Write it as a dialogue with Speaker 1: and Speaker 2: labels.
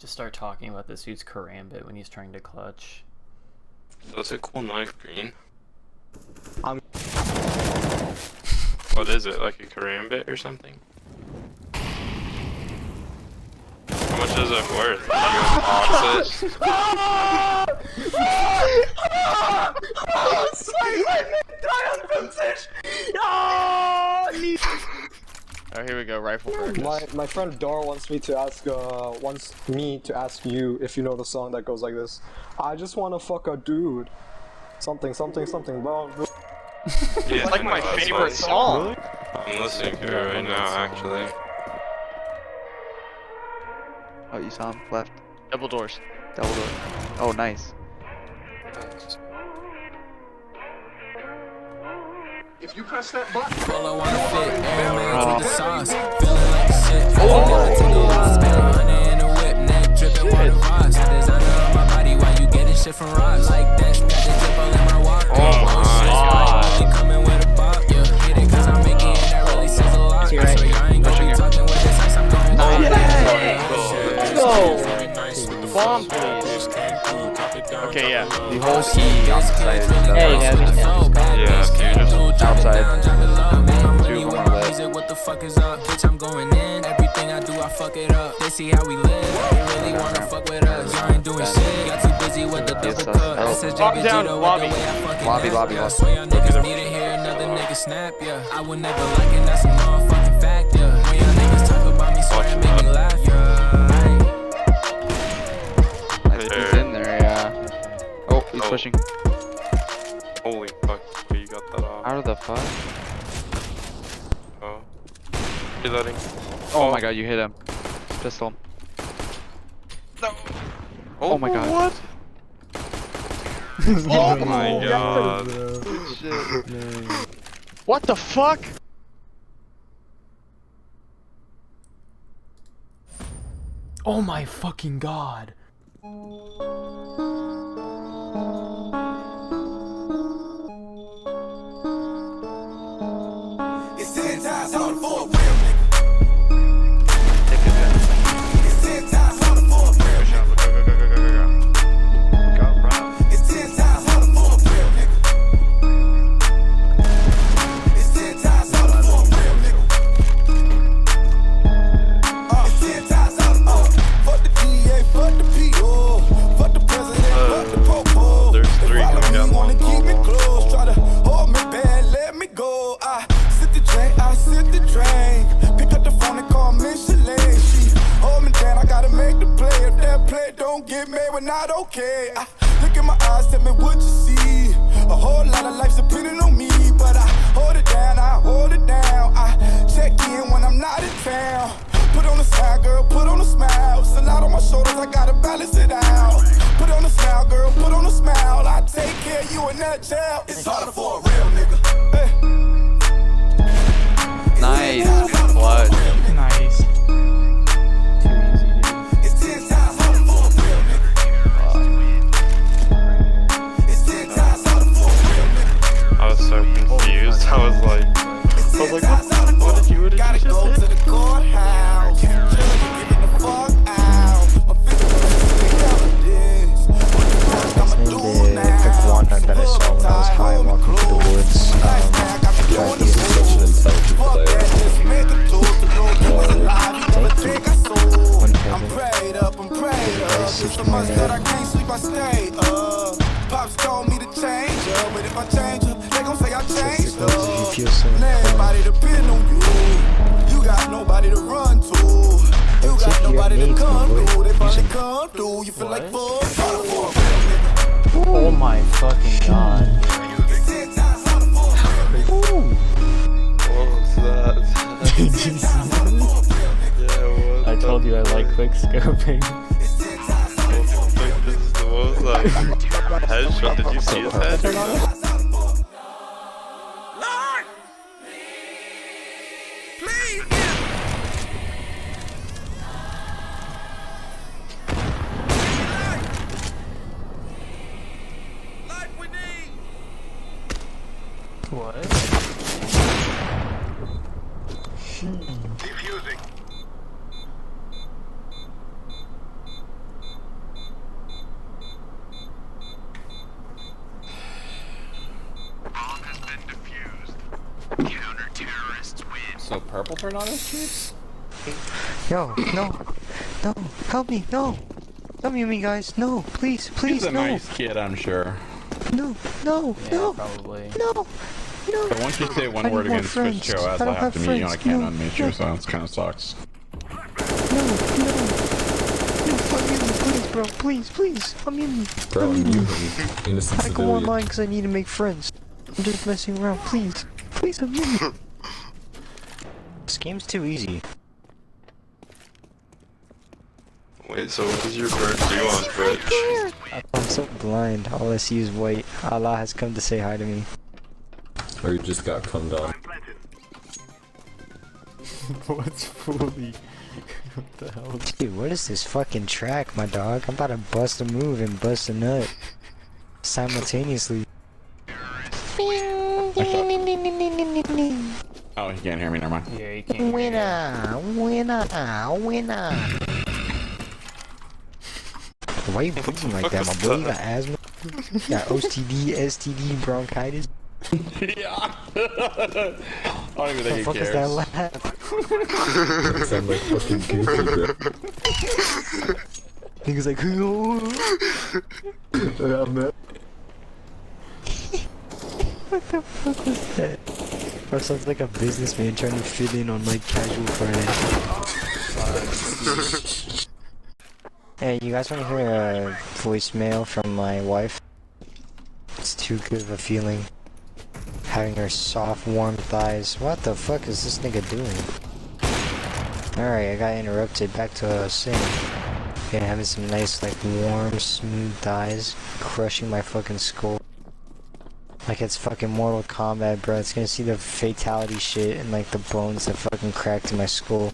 Speaker 1: Just start talking about this dude's karambit when he's trying to clutch.
Speaker 2: That's a cool knife, Green.
Speaker 3: I'm
Speaker 2: What is it, like a karambit or something? How much is it worth? You unbox it?
Speaker 4: Alright, here we go, rifle purchase.
Speaker 3: my friend Dor wants me to ask you if you know the song that goes like this. I just wanna fuck a dude. Something, bro.
Speaker 2: Yeah,
Speaker 4: It's like my
Speaker 2: that's
Speaker 4: favorite
Speaker 2: what-
Speaker 4: song.
Speaker 2: I'm listening to it right now, actually.
Speaker 5: Oh, you saw him left.
Speaker 4: Double doors.
Speaker 5: Double door. Oh, nice.
Speaker 6: If you press that button,
Speaker 7: All I wanna fit, every man with the sauce. Feeling like shit. Never take a loss. Spend 100 in a whip, neck dripping water Voss. Designer on my body while you getting shit from Ross. Like that, got the drip all in my water.
Speaker 2: my
Speaker 7: Really coming with a bop. Yeah, hit it cause I'm making it. That really says a lot. So y'all ain't gonna be talking with this ice. I'm going
Speaker 4: Let's go! Bomb, please. Okay, yeah.
Speaker 5: The whole E outside.
Speaker 7: Hey,
Speaker 2: Yeah, dude, just
Speaker 5: Outside. Two of them are lit.
Speaker 7: What the fuck is up? Bitch, I'm going in. Everything I do, I fuck it up. They see how we live. They really wanna fuck with us. Y'all ain't doing shit. Got too busy with the double cut.
Speaker 4: Bomb down, lobby.
Speaker 5: Lobby.
Speaker 7: So y'all niggas need to hear another nigga snap, yeah. I would never like it, that's a motherfucking fact, yeah. When y'all niggas talk about me, swear and make me laugh, yeah.
Speaker 5: I think he's in there, yeah. Oh, he's
Speaker 2: Oh.
Speaker 5: pushing.
Speaker 2: holy fuck, okay, you got that off.
Speaker 5: Out of the fuck?
Speaker 2: Oh. Reloading.
Speaker 5: Oh my god, you hit him. Pistol. Oh my god.
Speaker 2: What? Oh my god.
Speaker 4: What the fuck?
Speaker 1: Oh my fucking god.
Speaker 6: it's 10 times harder for a real nigga. It's 10 times harder for a real nigga. It's 10 times harder for a real nigga. It's 10 times harder for a real nigga. It's 10 times harder. Fuck the DA, fuck the PO, fuck the president, fuck the popo.
Speaker 2: There's three
Speaker 6: They follow
Speaker 2: coming down
Speaker 6: me, wanna
Speaker 2: long
Speaker 6: keep me
Speaker 2: hall.
Speaker 6: close, try to hold me back, let me go. I sip the drink, I sip the drink. Pick up the phone and call Micheline. She hold me down, I gotta make the play. If that play don't get made, we're not okay. I look in my eyes, tell me what you see. A whole lot of life's depending on me, but I hold it down, I hold it down. I check in when I'm not in town. Put on a smile, girl, put on a smile. It's a lot on my shoulders, I gotta balance it out. Put on a smile, girl, put on a smile. I take care of you in that jail. It's harder for a real nigga. Hey.
Speaker 5: Nice. Clutch.
Speaker 1: Nice. Too easy, dude.
Speaker 6: It's 10 times harder for a real nigga. It's 10 times harder for a real nigga.
Speaker 2: I was so confused. I was like, what did you
Speaker 6: Gotta
Speaker 2: just
Speaker 6: go
Speaker 2: say?
Speaker 6: to the courthouse. Judge, get the fuck out. My evidence. What the fuck I'ma do now?
Speaker 3: Pick one that I saw when I was high walking through the woods. Tried to use such an intelligent player.
Speaker 6: I'm prayed up. It's so much that I can't sleep, I stay up. Pops told me to change up, but if I change up, they gon' say I changed up. And everybody depend on you. You got nobody to run to. You got nobody to come through. They finally come through. You feel like fuck.
Speaker 1: Oh my fucking god.
Speaker 6: It's 10 times harder for a real nigga.
Speaker 2: What was that?
Speaker 1: Did you see that?
Speaker 2: Yeah, what?
Speaker 1: I told you I like quick scoping.
Speaker 6: It's 10 times harder
Speaker 2: What was that? Headshot, did you see his head?
Speaker 6: Lord! Please! Life we need!
Speaker 1: What?
Speaker 6: Defusing.
Speaker 8: purple turn on his cheeks?
Speaker 9: Yo, no, help me, no. Don't mute me, guys. No, please, please,
Speaker 8: He's a
Speaker 9: no.
Speaker 8: nice kid, I'm sure.
Speaker 9: No, no,
Speaker 1: Yeah,
Speaker 9: no,
Speaker 1: probably.
Speaker 9: no, no.
Speaker 8: But once you say one
Speaker 9: I
Speaker 8: word
Speaker 9: need more
Speaker 8: against Twitch
Speaker 9: friends.
Speaker 8: TOS,
Speaker 9: I
Speaker 8: I'll
Speaker 9: don't
Speaker 8: have to
Speaker 9: have
Speaker 8: mute you and I
Speaker 9: friends.
Speaker 8: can't
Speaker 9: No,
Speaker 8: unmute
Speaker 9: no.
Speaker 8: you, so it kind of sucks.
Speaker 9: No, unmute me, please, bro. Please, please, unmute me.
Speaker 3: Bro,
Speaker 9: Unmute me.
Speaker 3: you innocent
Speaker 9: I go
Speaker 3: civilian.
Speaker 9: online because I need to make friends. I'm just messing around. Please, please unmute me. This game's too easy.
Speaker 2: Wait, so what does your bird do on Twitch?
Speaker 9: I'm so blind. All I see is white. Allah has come to say hi to me.
Speaker 3: Or you just got cummed on.
Speaker 1: What's fully? What the hell?
Speaker 9: Dude, what is this fucking track, my dog? I'm about to bust a move and bust a nut simultaneously.
Speaker 8: Oh, he can't hear me, never mind.
Speaker 1: Yeah, you can't.
Speaker 9: Winner, winner, winner. Why you breathing like that, my boy? You got asthma? You got OCD, STD, bronchitis?
Speaker 8: Yeah. I don't even
Speaker 9: The
Speaker 8: think
Speaker 9: fuck
Speaker 8: he
Speaker 9: is that
Speaker 8: cares.
Speaker 9: laugh?
Speaker 3: You sound like fucking goofy, bro.
Speaker 9: Nigga's like, what the fuck was that? Or sounds like a businessman trying to fit in on like casual Friday. Hey, you guys want to hear a voicemail from my wife? It's too good of a feeling. Having her soft, warm thighs. What the fuck is this nigga doing? Alright, I got interrupted. Back to what I was saying. Yeah, having some nice, like, warm, smooth thighs. Crushing my fucking skull. Like it's fucking Mortal Kombat, bro. It's gonna see the fatality shit and, like, the bones that fucking cracked in my skull.